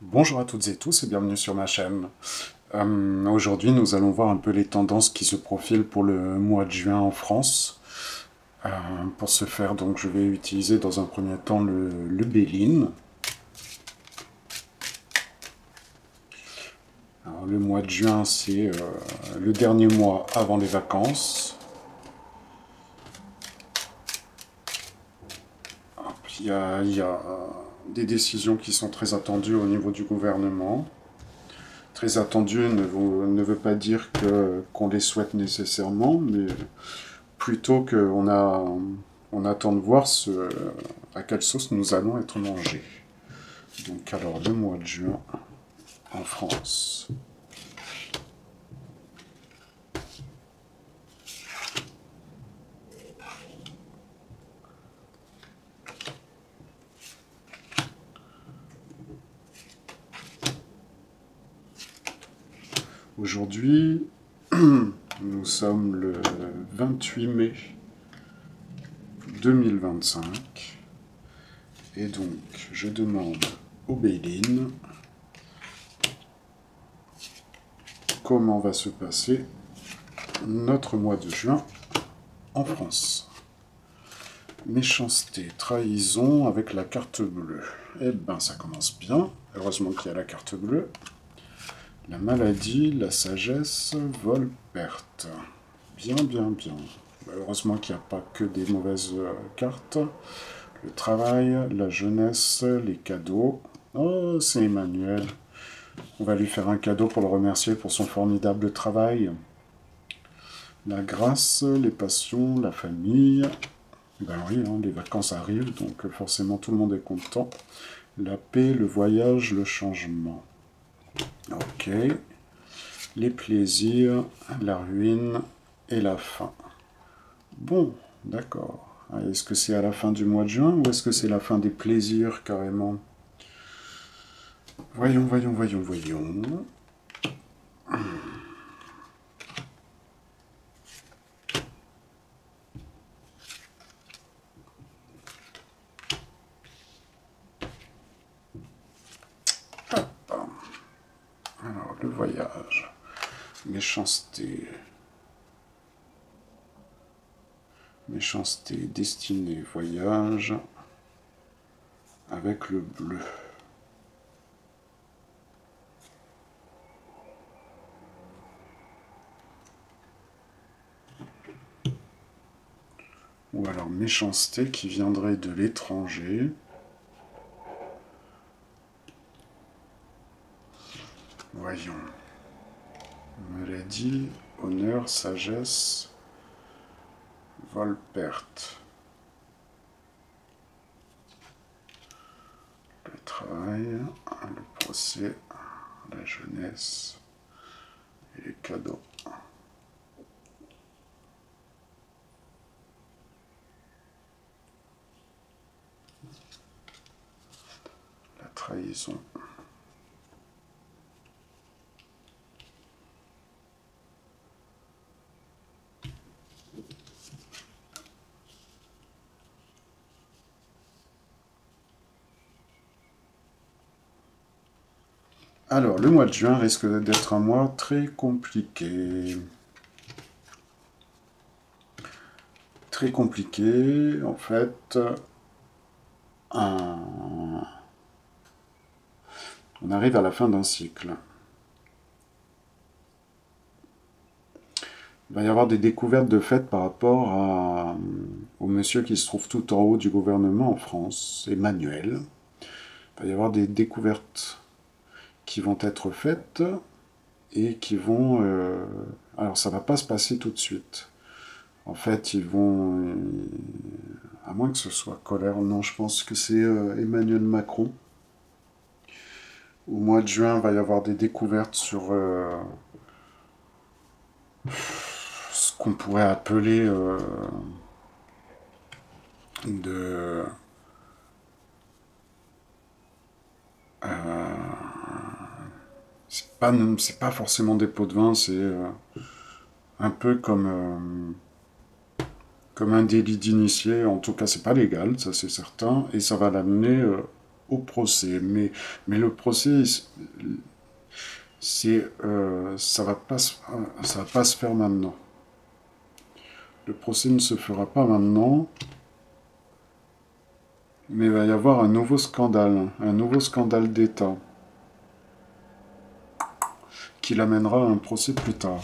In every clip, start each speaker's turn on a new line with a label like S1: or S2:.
S1: Bonjour à toutes et tous et bienvenue sur ma chaîne. Aujourd'hui, nous allons voir un peu les tendances qui se profilent pour le mois de juin en France. Pour ce faire, donc, je vais utiliser dans un premier temps le Béline. Alors, le mois de juin, c'est le dernier mois avant les vacances. Il y a des décisions qui sont très attendues au niveau du gouvernement. Très attendues ne veut pas dire qu'on les souhaite nécessairement, mais plutôt on attend de voir à quelle sauce nous allons être mangés. Donc alors le mois de juin en France. Aujourd'hui, nous sommes le 28 mai 2025. Et donc, je demande au Béline comment va se passer notre mois de juin en France. Méchanceté, trahison avec la carte bleue. Eh ben, ça commence bien. Heureusement qu'il y a la carte bleue. La maladie, la sagesse, vol, perte. Bien, bien, bien. Heureusement qu'il n'y a pas que des mauvaises cartes. Le travail, la jeunesse, les cadeaux. Oh, c'est Emmanuel. On va lui faire un cadeau pour le remercier pour son formidable travail. La grâce, les passions, la famille. Ben oui, hein, les vacances arrivent, donc forcément tout le monde est content. La paix, le voyage, le changement. Ok. Les plaisirs, la ruine et la fin. Bon, d'accord. Est-ce que c'est à la fin du mois de juin ou est-ce que c'est la fin des plaisirs carrément? Voyons, voyons, voyons, voyons. Alors, le voyage. Méchanceté. Méchanceté, destinée, voyage. Avec le bleu. Ou alors méchanceté qui viendrait de l'étranger. Voyons. Maladie, honneur, sagesse, vol, perte. Le travail, le procès, la jeunesse et les cadeaux. La trahison. Alors, le mois de juin risque d'être un mois très compliqué. Très compliqué, en fait. On arrive à la fin d'un cycle. Il va y avoir des découvertes de fait par rapport au monsieur qui se trouve tout en haut du gouvernement en France, Emmanuel. Il va y avoir des découvertes qui vont être faites et qui vont... alors ça va pas se passer tout de suite. En fait, ils vont... à moins que ce soit Colère, non, je pense que c'est Emmanuel Macron. Au mois de juin, il va y avoir des découvertes sur ce qu'on pourrait appeler de... c'est pas forcément des pots de vin, c'est un peu comme un délit d'initié. En tout cas, c'est pas légal, ça c'est certain, et ça va l'amener au procès. Mais le procès, ça va pas se faire maintenant. Le procès ne se fera pas maintenant, mais il va y avoir un nouveau scandale d'État, qui l'amènera à un procès plus tard.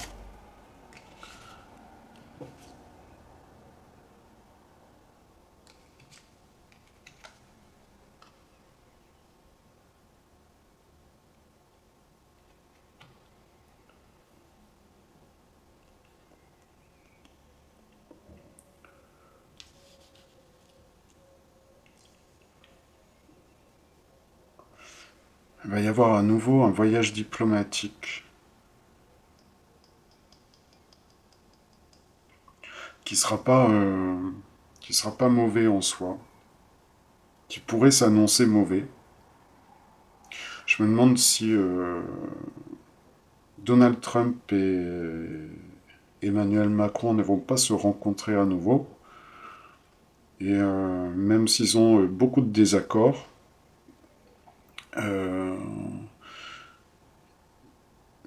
S1: Il va y avoir à nouveau un voyage diplomatique qui sera pas mauvais en soi, qui pourrait s'annoncer mauvais. Je me demande si Donald Trump et Emmanuel Macron ne vont pas se rencontrer à nouveau. Et même s'ils ont beaucoup de désaccords, euh,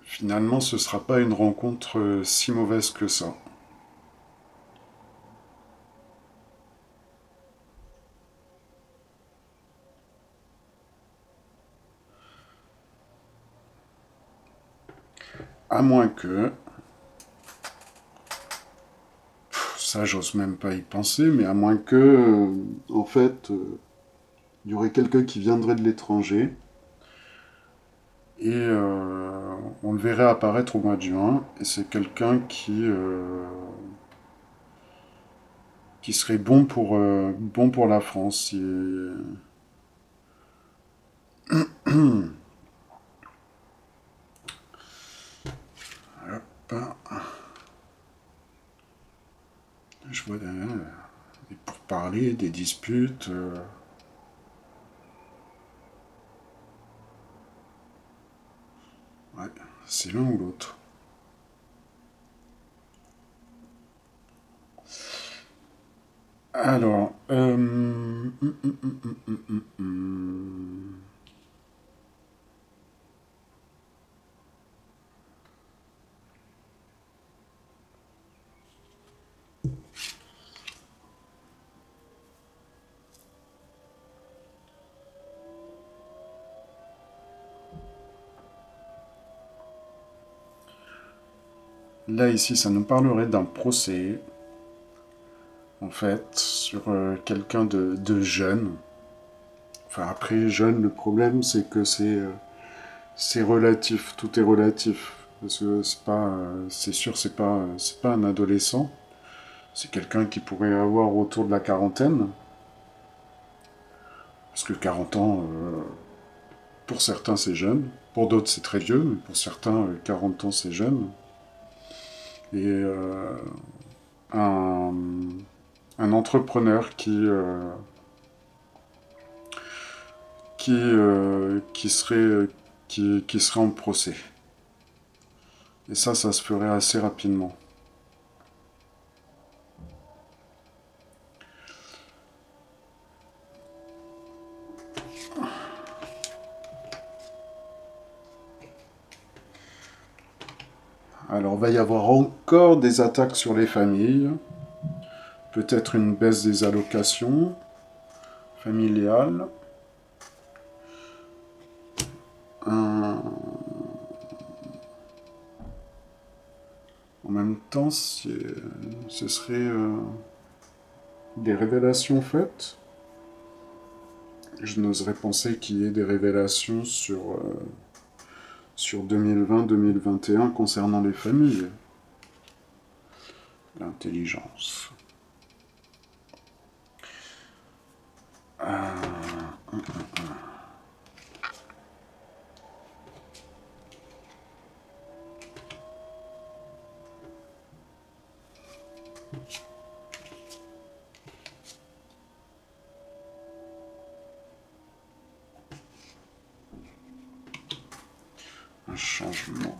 S1: finalement ce ne sera pas une rencontre si mauvaise que ça. À moins que, ça j'ose même pas y penser, mais à moins que, en fait, il y aurait quelqu'un qui viendrait de l'étranger, et on le verrait apparaître au mois de juin, et c'est quelqu'un qui serait bon pour la France. Hop, je vois des pourparlers, des disputes. Ouais, c'est l'un ou l'autre. Alors, là ici, ça nous parlerait d'un procès, en fait, sur quelqu'un de jeune. Enfin, après, jeune, le problème, c'est que c'est relatif, tout est relatif. Parce que c'est sûr, c'est pas un adolescent. C'est quelqu'un qui pourrait avoir autour de la quarantaine. Parce que 40 ans, pour certains, c'est jeune. Pour d'autres, c'est très vieux. Mais pour certains, 40 ans, c'est jeune. Et un, un entrepreneur qui serait en procès. Et ça se ferait assez rapidement. Alors, il va y avoir encore des attaques sur les familles. Peut-être une baisse des allocations familiales. En même temps, ce serait des révélations faites. Je n'oserais penser qu'il y ait des révélations sur 2020-2021 concernant les familles. L'intelligence. Un changement.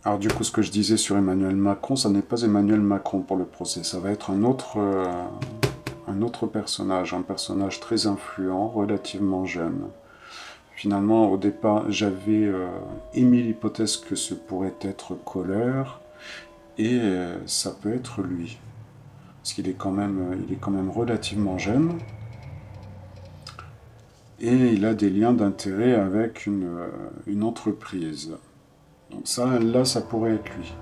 S1: Alors du coup, ce que je disais sur Emmanuel Macron, ça n'est pas Emmanuel Macron pour le procès, ça va être un autre personnage, un personnage très influent, relativement jeune. Finalement, au départ, j'avais émis l'hypothèse que ce pourrait être Kohler, et ça peut être lui. Parce qu'il est quand même relativement jeune, et il a des liens d'intérêt avec une entreprise. Donc ça, là, ça pourrait être lui.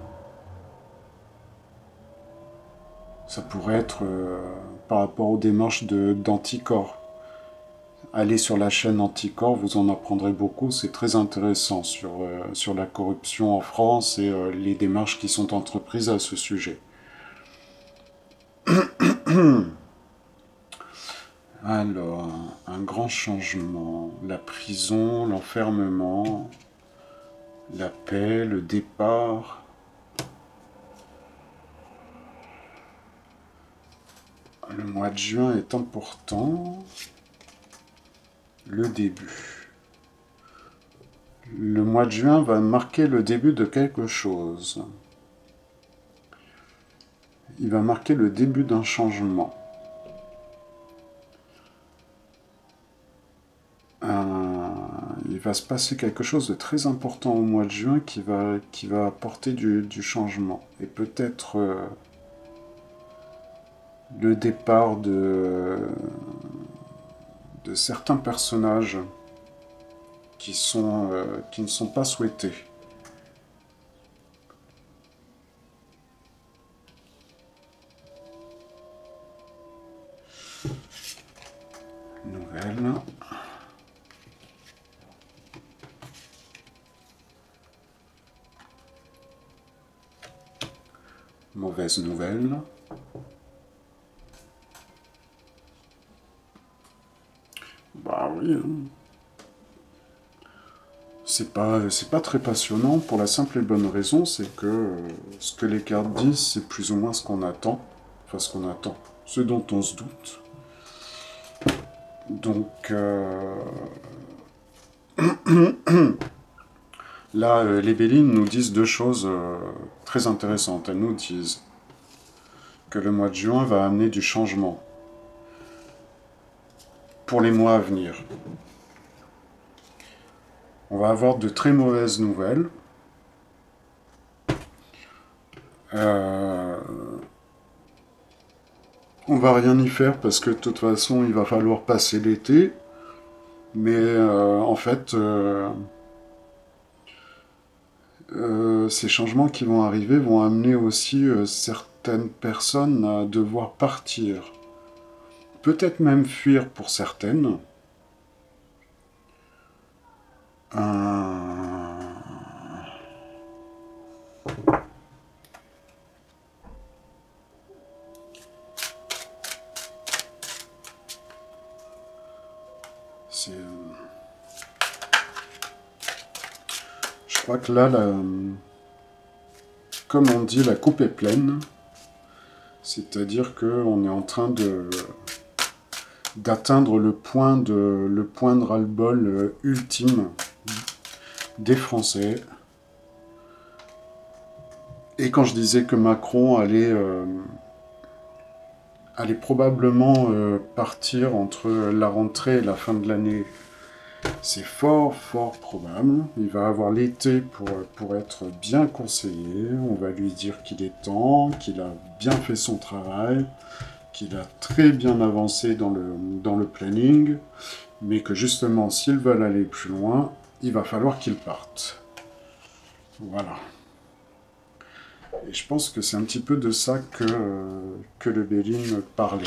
S1: Ça pourrait être par rapport aux démarches d'Anticor. Allez sur la chaîne Anticor, vous en apprendrez beaucoup, c'est très intéressant sur la corruption en France et les démarches qui sont entreprises à ce sujet. Alors, un grand changement, la prison, l'enfermement, la paix, le départ. Le mois de juin est important. Le début. Le mois de juin va marquer le début de quelque chose. Il va marquer le début d'un changement. Il va se passer quelque chose de très important au mois de juin qui va apporter du changement. Et peut-être le départ de certains personnages qui ne sont pas souhaités. Nouvelle. Mauvaise nouvelle. Bah oui. C'est pas très passionnant pour la simple et bonne raison, c'est que ce que les cartes disent, c'est plus ou moins ce qu'on attend. Enfin, ce qu'on attend. Ce dont on se doute. Donc, là, les Bélines nous disent deux choses très intéressantes. Elles nous disent que le mois de juin va amener du changement pour les mois à venir. On va avoir de très mauvaises nouvelles. On va rien y faire parce que de toute façon, il va falloir passer l'été. Mais en fait, ces changements qui vont arriver vont amener aussi certaines personnes à devoir partir. Peut-être même fuir pour certaines. Je crois que là, comme on dit, la coupe est pleine. C'est-à-dire qu'on est en train d'atteindre le point de ras-le-bol ultime des Français. Et quand je disais que Macron allait probablement partir entre la rentrée et la fin de l'année, c'est fort, fort probable. Il va avoir l'été pour être bien conseillé. On va lui dire qu'il est temps, qu'il a bien fait son travail, qu'il a très bien avancé dans le planning, mais que justement, s'ils veulent aller plus loin, il va falloir qu'ils partent. Voilà. Et je pense que c'est un petit peu de ça que le Béline parlait.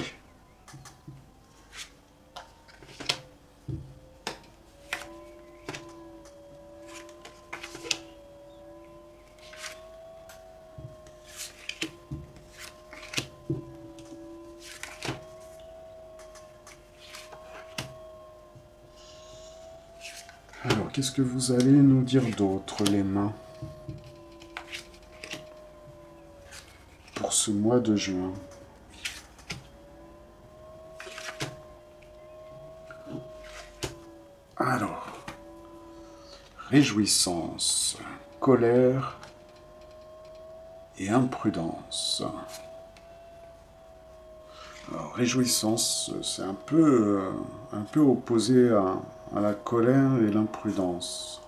S1: Alors, qu'est-ce que vous allez nous dire d'autre, les mains, pour ce mois de juin? Alors, réjouissance, colère et imprudence. Alors, réjouissance, c'est un peu opposé à la colère et l'imprudence.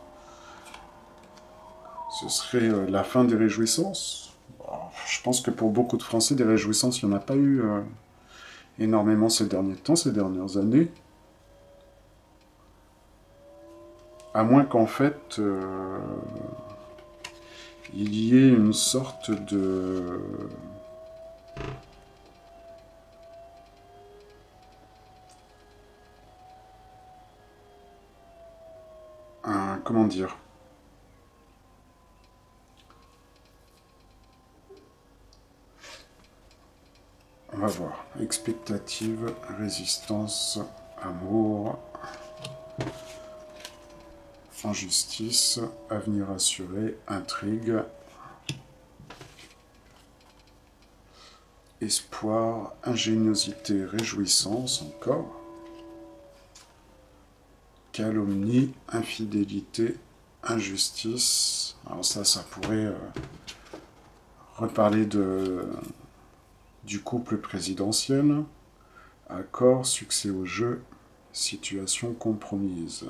S1: Ce serait la fin des réjouissances. Je pense que pour beaucoup de Français, des réjouissances, il n'y en a pas eu énormément ces derniers temps, ces dernières années. À moins qu'en fait, il y ait une sorte de... comment dire? On va voir. Expectative, résistance, amour, injustice, avenir assuré, intrigue, espoir, ingéniosité, réjouissance encore, calomnie, infidélité, injustice. Alors ça pourrait reparler du couple présidentiel. Accord, succès au jeu, situation compromise.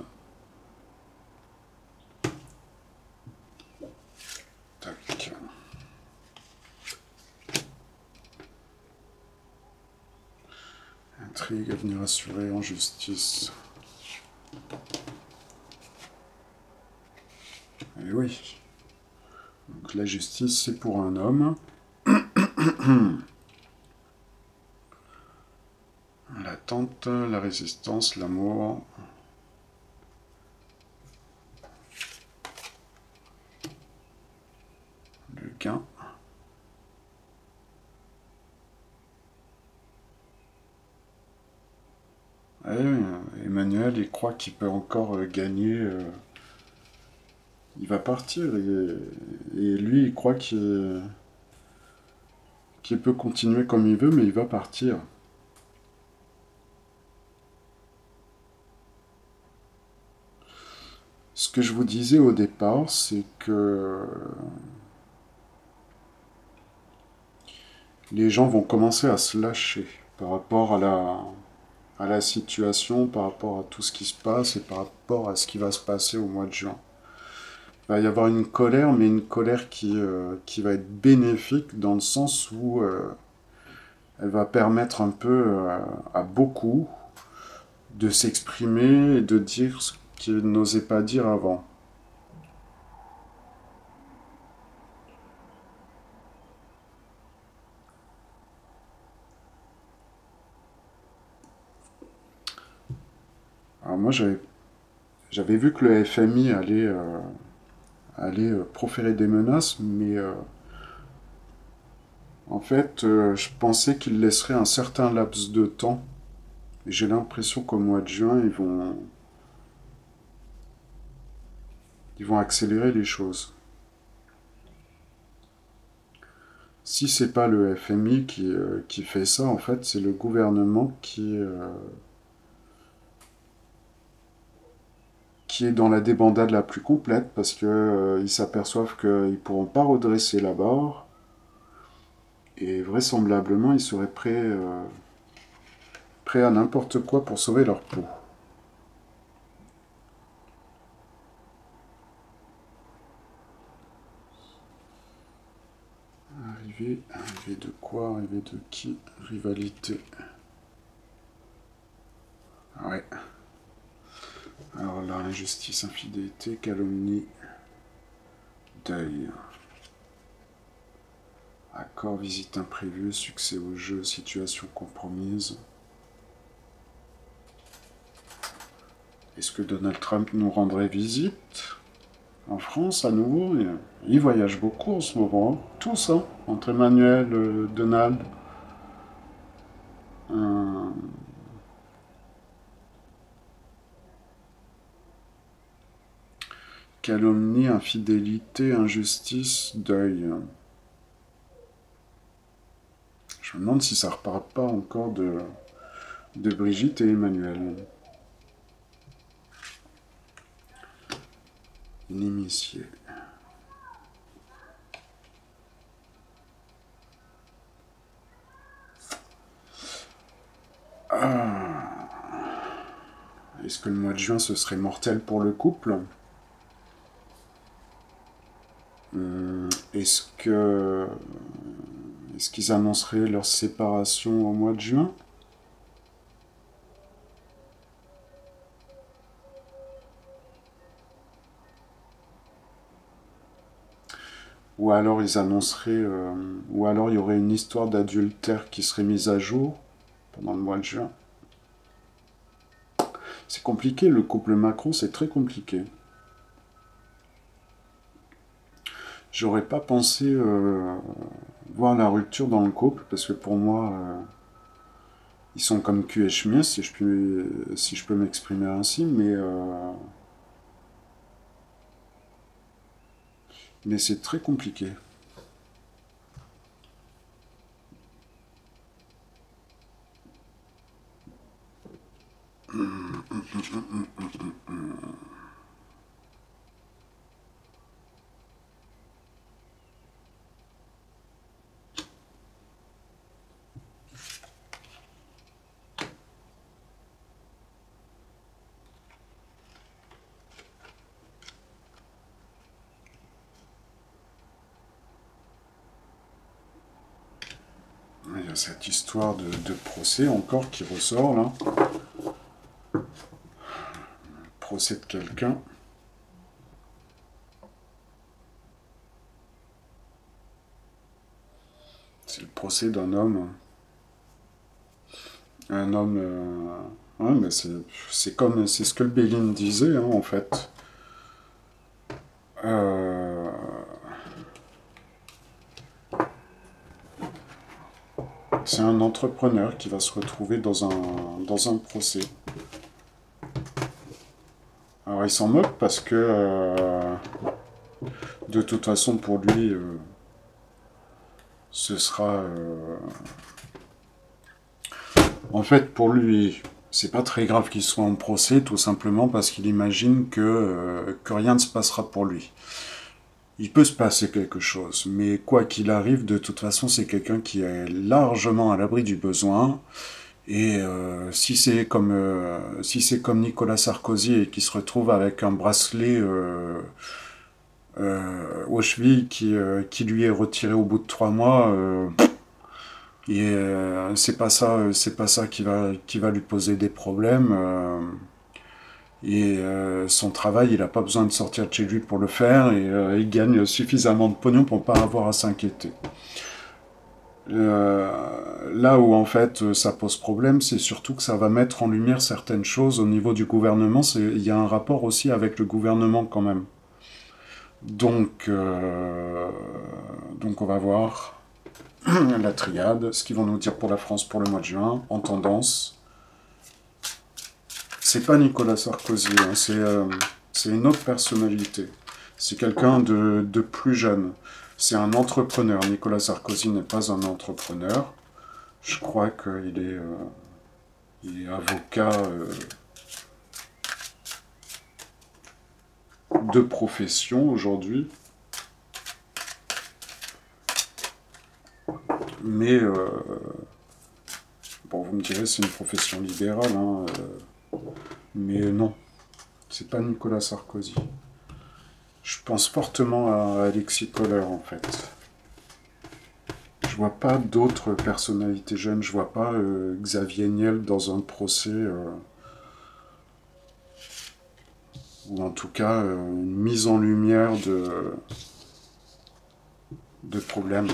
S1: Tac. Intrigue, avenir assuré, injustice. Et oui. Donc la justice, c'est pour un homme. L'attente, la résistance, l'amour. Le gain. Et Emmanuel, il croit qu'il peut encore gagner. Il va partir. Et lui, il croit qu'il peut continuer comme il veut, mais il va partir. Ce que je vous disais au départ, c'est que les gens vont commencer à se lâcher par rapport à la situation, par rapport à tout ce qui se passe et par rapport à ce qui va se passer au mois de juin. Il va y avoir une colère, mais une colère qui va être bénéfique dans le sens où elle va permettre un peu à beaucoup de s'exprimer et de dire ce qu'ils n'osaient pas dire avant. Alors moi, j'avais vu que le FMI allait proférer des menaces, mais en fait, je pensais qu'il laisserait un certain laps de temps. Et j'ai l'impression qu'au mois de juin, ils vont accélérer les choses. Si c'est pas le FMI qui fait ça, en fait, c'est le gouvernement qui est dans la débandade la plus complète parce que ils s'aperçoivent qu'ils pourront pas redresser la barre et vraisemblablement ils seraient prêts à n'importe quoi pour sauver leur peau. Arriver de quoi? Arriver de qui? Rivalité. Ouais. Alors là, injustice, infidélité, calomnie, deuil. Accord, visite imprévue, succès au jeu, situation compromise. Est-ce que Donald Trump nous rendrait visite en France à nouveau? Il voyage beaucoup en ce moment, hein. Tous, hein, entre Emmanuel, Donald. Calomnie, infidélité, injustice, deuil. Je me demande si ça repart pas encore de Brigitte et Emmanuel. L'initié. Est-ce que le mois de juin, ce serait mortel pour le couple? Est-ce qu'ils annonceraient leur séparation au mois de juin? Ou alors ils annonceraient, ou alors il y aurait une histoire d'adultère qui serait mise à jour pendant le mois de juin. C'est compliqué, le couple Macron, c'est très compliqué. J'aurais pas pensé voir la rupture dans le couple, parce que pour moi, ils sont comme cul et chemise, si je peux m'exprimer ainsi, mais c'est très compliqué. Il y a cette histoire de procès encore qui ressort là. Procès de quelqu'un. C'est le procès d'un homme. Un homme. Ouais, mais c'est comme. C'est ce que le Béline disait, hein, en fait. C'est un entrepreneur qui va se retrouver dans un procès. Alors il s'en moque parce que de toute façon pour lui ce sera en fait pour lui c'est pas très grave qu'il soit en procès tout simplement parce qu'il imagine que rien ne se passera pour lui. Il peut se passer quelque chose, mais quoi qu'il arrive, de toute façon, c'est quelqu'un qui est largement à l'abri du besoin. Et si c'est comme Nicolas Sarkozy et qui se retrouve avec un bracelet aux chevilles qui lui est retiré au bout de 3 mois, et c'est pas ça qui va lui poser des problèmes. Et son travail, il n'a pas besoin de sortir de chez lui pour le faire, et il gagne suffisamment de pognon pour ne pas avoir à s'inquiéter. Là où en fait ça pose problème, c'est surtout que ça va mettre en lumière certaines choses au niveau du gouvernement. Il y a un rapport aussi avec le gouvernement quand même. Donc on va voir la triade, ce qu'ils vont nous dire pour la France pour le mois de juin, en tendance. C'est pas Nicolas Sarkozy, hein, c'est une autre personnalité. C'est quelqu'un de plus jeune. C'est un entrepreneur. Nicolas Sarkozy n'est pas un entrepreneur. Je crois il est avocat de profession aujourd'hui. Mais, bon, vous me direz, c'est une profession libérale, hein, mais non, c'est pas Nicolas Sarkozy. Je pense fortement à Alexis Kohler, en fait. Je vois pas d'autres personnalités jeunes, je vois pas Xavier Niel dans un procès, ou en tout cas une mise en lumière de problèmes.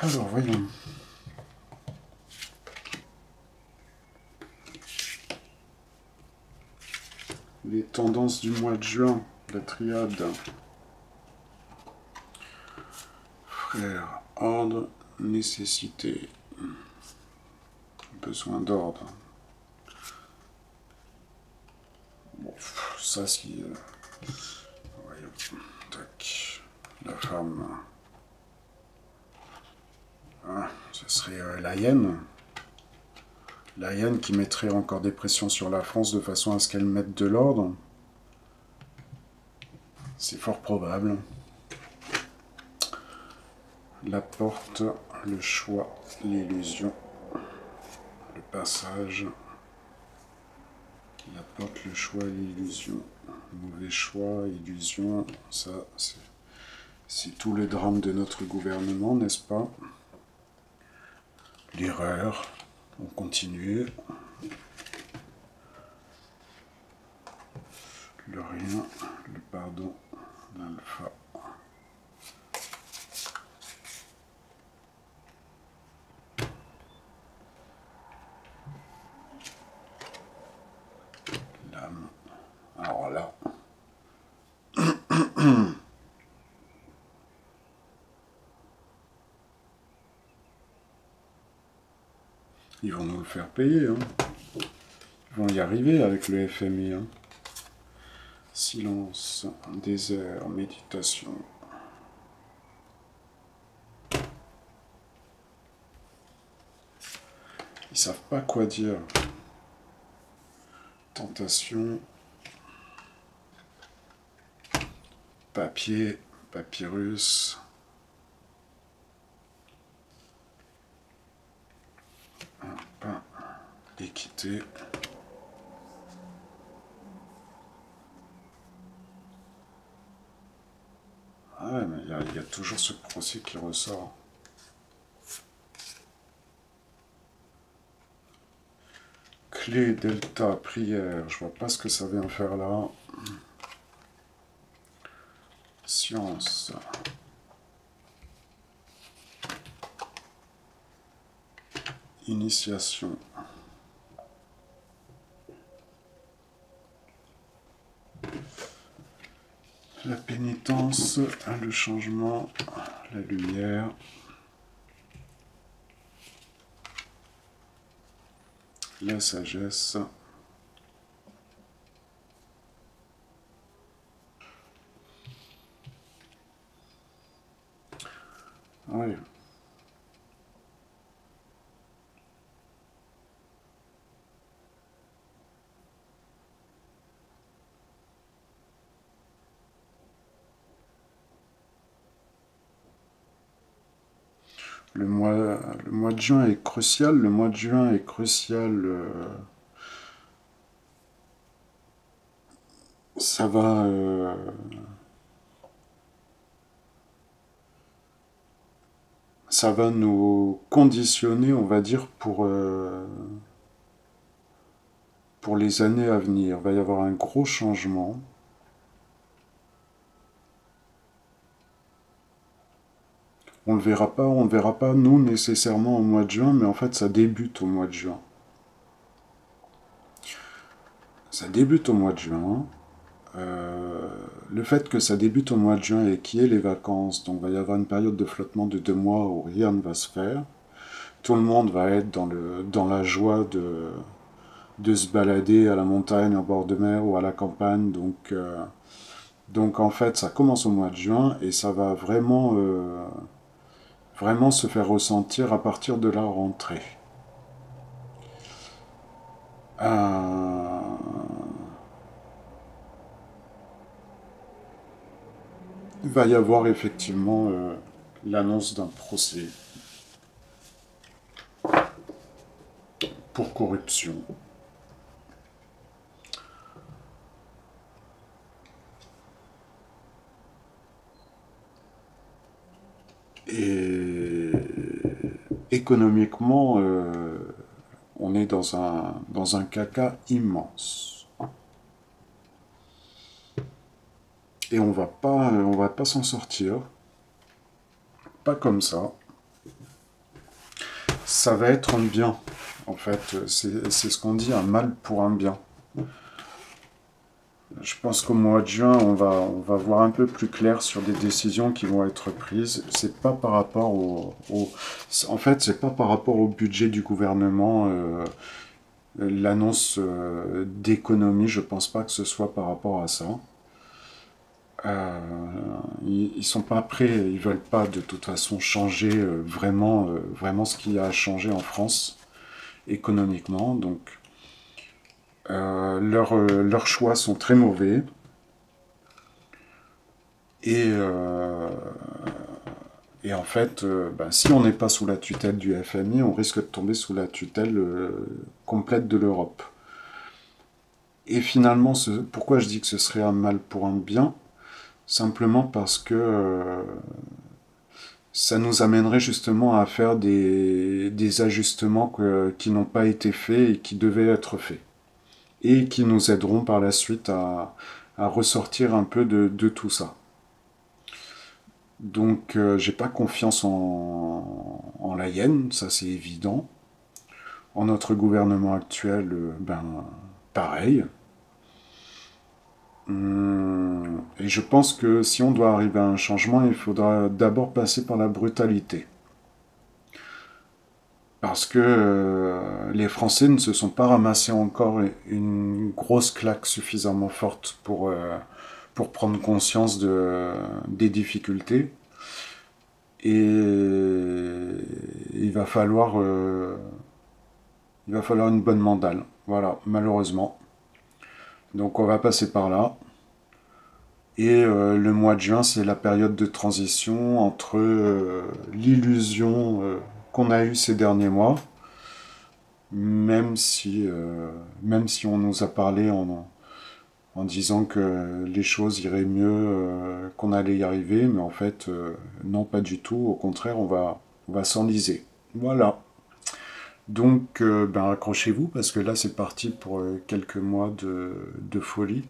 S1: Alors, voyons. Les tendances du mois de juin, la triade. Frère, ordre, nécessité. Besoin d'ordre. Bon, ça si... voyons. Tac. La femme... Ce serait la Hyène. La Hyène qui mettrait encore des pressions sur la France de façon à ce qu'elle mette de l'ordre. C'est fort probable. La porte, le choix, l'illusion, le passage. La porte, le choix, l'illusion. Mauvais choix, illusion, ça c'est tout le drame de notre gouvernement, n'est-ce pas? L'erreur, on continue. Le rien, le pardon, l'alpha. L'âme. Alors là. Ils vont nous le faire payer. Hein. Ils vont y arriver avec le FMI. Hein. Silence, désert, méditation. Ils savent pas quoi dire. Tentation. Papier, papyrus. Un pain, équité. Ah ouais, mais il y a toujours ce procès qui ressort. Clé, delta, prière. Je vois pas ce que ça vient faire là. Science. Initiation. La pénitence, le changement, la lumière. La sagesse. Oui. Le mois de juin est crucial. Le mois de juin est crucial. Ça va... ça va nous conditionner, on va dire, pour les années à venir. Il va y avoir un gros changement. On ne le verra pas, nous, nécessairement au mois de juin, mais en fait, ça débute au mois de juin. Ça débute au mois de juin. Le fait que ça débute au mois de juin et qu'il y ait les vacances, donc il va y avoir une période de flottement de 2 mois où rien ne va se faire. Tout le monde va être dans la joie de se balader à la montagne, en bord de mer ou à la campagne. Donc en fait, ça commence au mois de juin et ça va vraiment se faire ressentir à partir de la rentrée. Il va y avoir effectivement l'annonce d'un procès pour corruption. Et économiquement, on est dans un caca immense. Et on va pas s'en sortir. Pas comme ça. Ça va être un bien. En fait, c'est ce qu'on dit, un mal pour un bien. Je pense qu'au mois de juin, on va voir un peu plus clair sur des décisions qui vont être prises. C'est pas par rapport en fait, c'est pas par rapport au budget du gouvernement. L'annonce d'économie, je pense pas que ce soit par rapport à ça. Ils sont pas prêts, ils veulent pas de toute façon changer vraiment ce qui a changé en France économiquement. Donc leurs choix sont très mauvais. Et, euh, et en fait, ben, si on n'est pas sous la tutelle du FMI, on risque de tomber sous la tutelle complète de l'Europe. Et finalement, pourquoi je dis que ce serait un mal pour un bien? Simplement parce que ça nous amènerait justement à faire des ajustements qui n'ont pas été faits et qui devaient être faits. Et qui nous aideront par la suite à ressortir un peu de tout ça. Donc j'ai pas confiance en la Yen, ça c'est évident. En notre gouvernement actuel, ben pareil. Et je pense que si on doit arriver à un changement, il faudra d'abord passer par la brutalité. Parce que les Français ne se sont pas ramassés encore une grosse claque suffisamment forte pour prendre conscience des difficultés. Et il va falloir une bonne mandale. Voilà, malheureusement. Donc on va passer par là. Et le mois de juin, c'est la période de transition entre l'illusion qu'on a eue ces derniers mois, même si on nous a parlé en disant que les choses iraient mieux, qu'on allait y arriver, mais en fait, non, pas du tout. Au contraire, on va s'enliser. Voilà. Donc, ben, accrochez-vous, parce que là, c'est parti pour quelques mois de folie.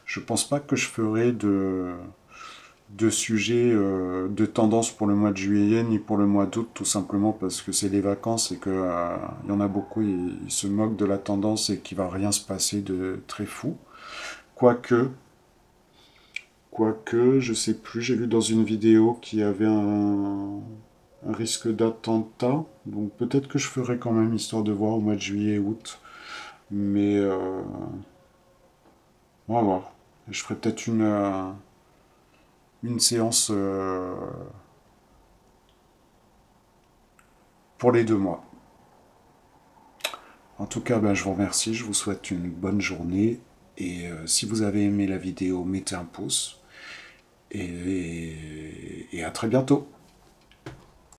S1: Je pense pas que je ferai de sujets de tendance pour le mois de juillet ni pour le mois d'août, tout simplement parce que c'est les vacances et que y en a beaucoup, ils se moquent de la tendance et qu'il va rien se passer de très fou. Quoique, je sais plus, j'ai vu dans une vidéo qu'il y avait un risque d'attentat, donc peut-être que je ferai quand même histoire de voir au mois de juillet et août, mais on va voir. Je ferai peut-être une séance pour les 2 mois. En tout cas, ben, je vous remercie, je vous souhaite une bonne journée, et si vous avez aimé la vidéo, mettez un pouce, et à très bientôt.